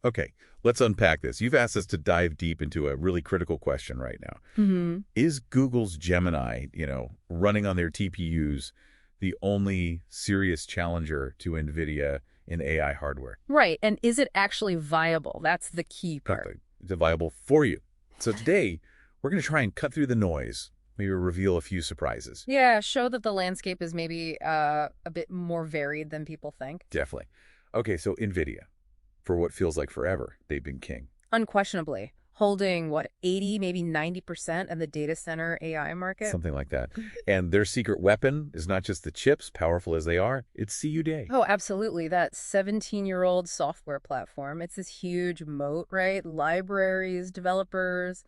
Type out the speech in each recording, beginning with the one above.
Okay, let's unpack this. You've asked us to dive deep into a really critical question right now. Is Google's Gemini, running on their TPUs the only serious challenger to NVIDIA in AI hardware? Right. And is it actually viable? That's the key part. Exactly. Is it viable for you? So today, we're going to try and cut through the noise, maybe reveal a few surprises. Yeah, show that the landscape is maybe a bit more varied than people think. Definitely. Okay, so NVIDIA, for what feels like forever, they've been king. Unquestionably. Holding, 80, maybe 90% of the data center AI market? Something like that. And their secret weapon is not just the chips, powerful as they are, it's CUDA. Oh, absolutely. That 17-year-old software platform. It's this huge moat, right? Libraries, developers.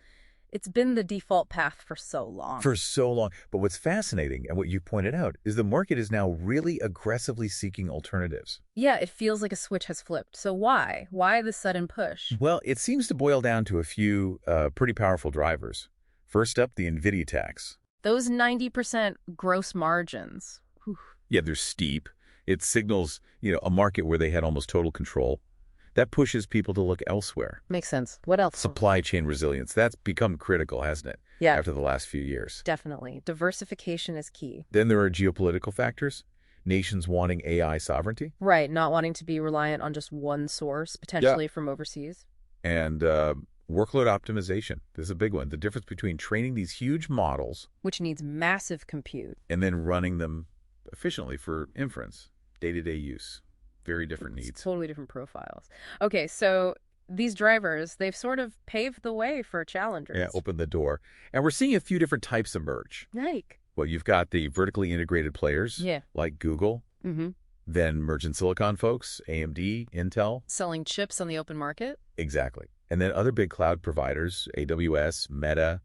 It's been the default path for so long. For so long. But what's fascinating, and what you pointed out, is the market is now really aggressively seeking alternatives. Yeah, it feels like a switch has flipped. So why? Why the sudden push? Well, it seems to boil down to a few pretty powerful drivers. First up, the NVIDIA tax. Those 90% gross margins. Whew. Yeah, they're steep. It signals, a market where they had almost total control. That pushes people to look elsewhere. Makes sense. What else? Supply chain resilience. That's become critical, hasn't it? Yeah. After the last few years. Definitely. Diversification is key. Then there are geopolitical factors. Nations wanting AI sovereignty. Right. Not wanting to be reliant on just one source, potentially from overseas. And workload optimization. This is a big one. The difference between training these huge models, which needs massive compute, and then running them efficiently for inference, day-to-day use. Very different needs. It's totally different profiles. Okay, so these drivers, they've sort of paved the way for challengers. Yeah, open the door. And we're seeing a few different types emerge. Like? Well, you've got the vertically integrated players, like Google. Then merchant silicon folks, AMD, Intel. Selling chips on the open market? Exactly. And then other big cloud providers, AWS, Meta,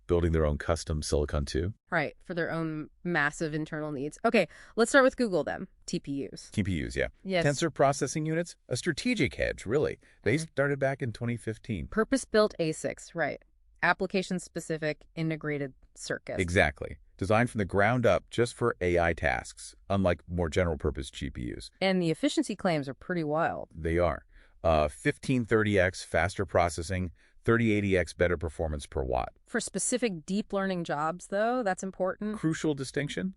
building their own custom silicon too. Right, for their own massive internal needs. Okay, let's start with Google then. TPUs. TPUs, yeah. Yes. Tensor processing units, a strategic hedge, really. They started back in 2015. Purpose-built ASICs, right. Application-specific integrated circuits. Exactly. Designed from the ground up just for AI tasks, unlike more general-purpose GPUs. And the efficiency claims are pretty wild. They are. 1530x faster processing, 3080x better performance per watt. For specific deep learning jobs, though, that's important. Crucial distinction.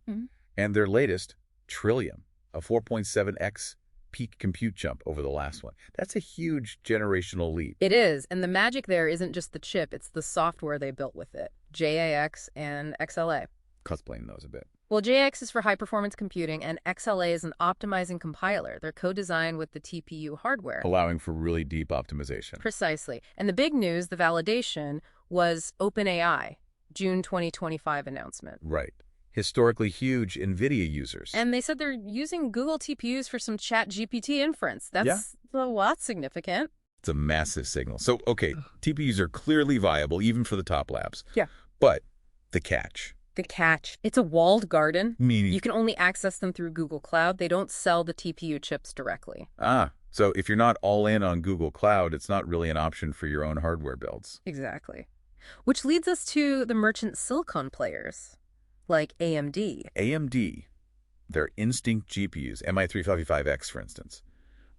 And their latest, Trillium, a 4.7x peak compute jump over the last one. That's a huge generational leap. It is, and the magic there isn't just the chip, it's the software they built with it. JAX and XLA. Cosplaying those a bit. Well, JX is for high-performance computing, and XLA is an optimizing compiler. They're co-designed with the TPU hardware. Allowing for really deep optimization. Precisely. And the big news, the validation, was OpenAI, June 2025 announcement. Right. Historically huge NVIDIA users. And they said they're using Google TPUs for some ChatGPT inference. That's a lot significant. It's a massive signal. So, okay, TPUs are clearly viable, even for the top labs. Yeah. But the catch. The catch. It's a walled garden. Meaning? You can only access them through Google Cloud. They don't sell the TPU chips directly. So if you're not all in on Google Cloud, it's not really an option for your own hardware builds. Exactly. Which leads us to the merchant silicon players, like AMD. AMD, their Instinct GPUs, MI355X, for instance.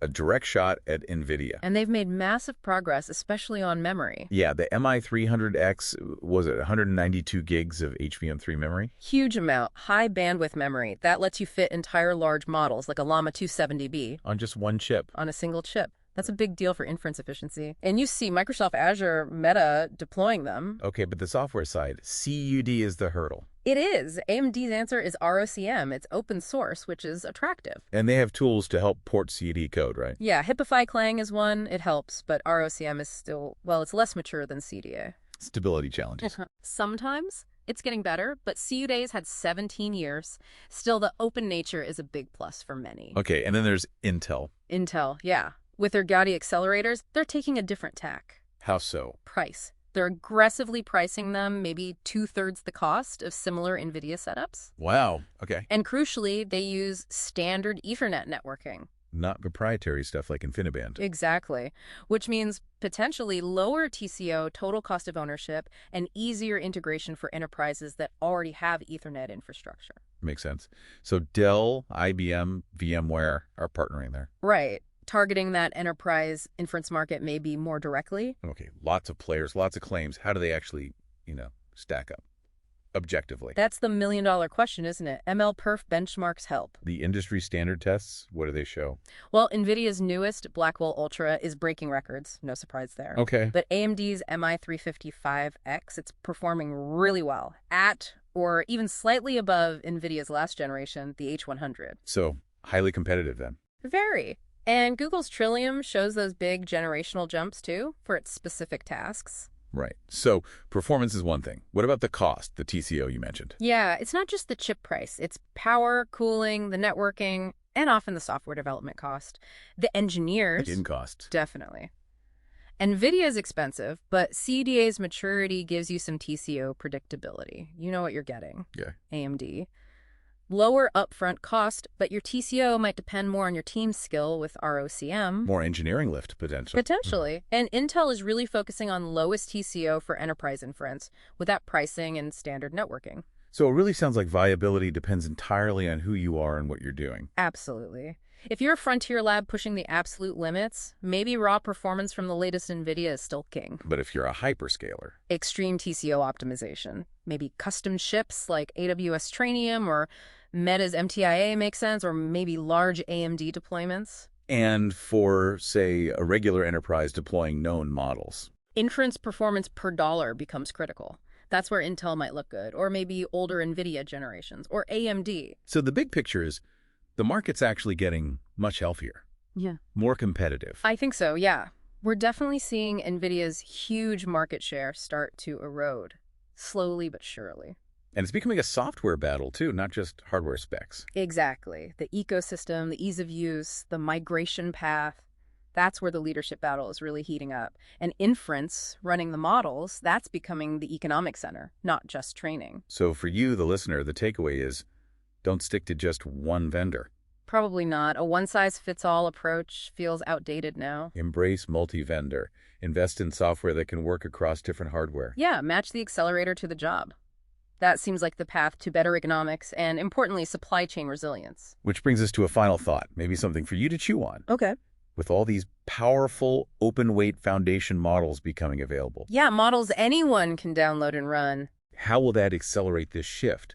A direct shot at NVIDIA. And they've made massive progress, especially on memory. Yeah, the MI300X, was it 192 gigs of HBM3 memory? Huge amount. High bandwidth memory. That lets you fit entire large models, like a Llama 270B. On just one chip. On a single chip. That's a big deal for inference efficiency. And you see Microsoft Azure, Meta deploying them. Okay, but the software side, CUD is the hurdle. It is. AMD's answer is ROCm. It's open source, which is attractive. And they have tools to help port CUD code, right? Yeah, Hippify Clang is one. It helps, but ROCm is still, well, it's less mature than CDA. Stability challenges. Sometimes it's getting better, but CUDA's had 17 years. Still, the open nature is a big plus for many. Okay, and then there's Intel. Intel, yeah. With their Gaudi accelerators, they're taking a different tack. How so? Price. They're aggressively pricing them maybe 2/3 the cost of similar NVIDIA setups. Wow. Okay. And crucially, they use standard Ethernet networking. Not proprietary stuff like InfiniBand. Exactly. Which means potentially lower TCO, total cost of ownership, and easier integration for enterprises that already have Ethernet infrastructure. Makes sense. So Dell, IBM, VMware are partnering there. Right. targeting that enterprise inference market maybe more directly. Okay, lots of players, lots of claims. How do they actually, stack up objectively? That's the million-dollar question, isn't it? MLPerf benchmarks help. The industry standard tests, what do they show? Well, NVIDIA's newest Blackwell Ultra is breaking records. No surprise there. Okay. But AMD's MI355X, it's performing really well, at or even slightly above NVIDIA's last generation, the H100. So, highly competitive then. Very. And Google's Trillium shows those big generational jumps, too, for its specific tasks. Right. So, performance is one thing. What about the cost, the TCO you mentioned? Yeah, it's not just the chip price. It's power, cooling, the networking, and often the software development cost. The engineers... In cost. Definitely. NVIDIA is expensive, but CDA's maturity gives you some TCO predictability. You know what you're getting. Yeah. AMD. Lower upfront cost, but your TCO might depend more on your team's skill with ROCM. More engineering lift, potentially. Potentially. And Intel is really focusing on lowest TCO for enterprise inference, with that pricing and standard networking. So it really sounds like viability depends entirely on who you are and what you're doing. Absolutely. If you're a frontier lab pushing the absolute limits, maybe raw performance from the latest NVIDIA is still king. But if you're a hyperscaler, Extreme TCO optimization. Maybe custom chips like AWS Trillium or Meta's MTIA make sense, or maybe large AMD deployments. and for, say, a regular enterprise deploying known models. Inference performance per dollar becomes critical. That's where Intel might look good, or maybe older NVIDIA generations, or AMD. So the big picture is the market's actually getting much healthier, Yeah. more competitive. I think so, yeah. We're definitely seeing NVIDIA's huge market share start to erode, slowly but surely. And it's becoming a software battle, too, not just hardware specs. Exactly. The ecosystem, the ease of use, the migration path, that's where the leadership battle is really heating up. And inference, running the models, that's becoming the economic center, not just training. So for you, the listener, the takeaway is don't stick to just one vendor. Probably not. A one-size-fits-all approach feels outdated now. Embrace multi-vendor. Invest in software that can work across different hardware. Yeah, match the accelerator to the job. That seems like the path to better economics and, importantly, supply chain resilience. Which brings us to a final thought, maybe something for you to chew on. Okay. With all these powerful open-weight foundation models becoming available, Yeah, models anyone can download and run. how will that accelerate this shift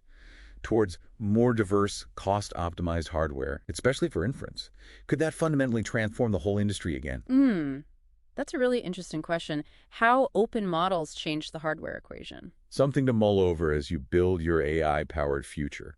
towards more diverse, cost-optimized hardware, especially for inference? Could that fundamentally transform the whole industry again? That's a really interesting question. How open models change the hardware equation? Something to mull over as you build your AI-powered future.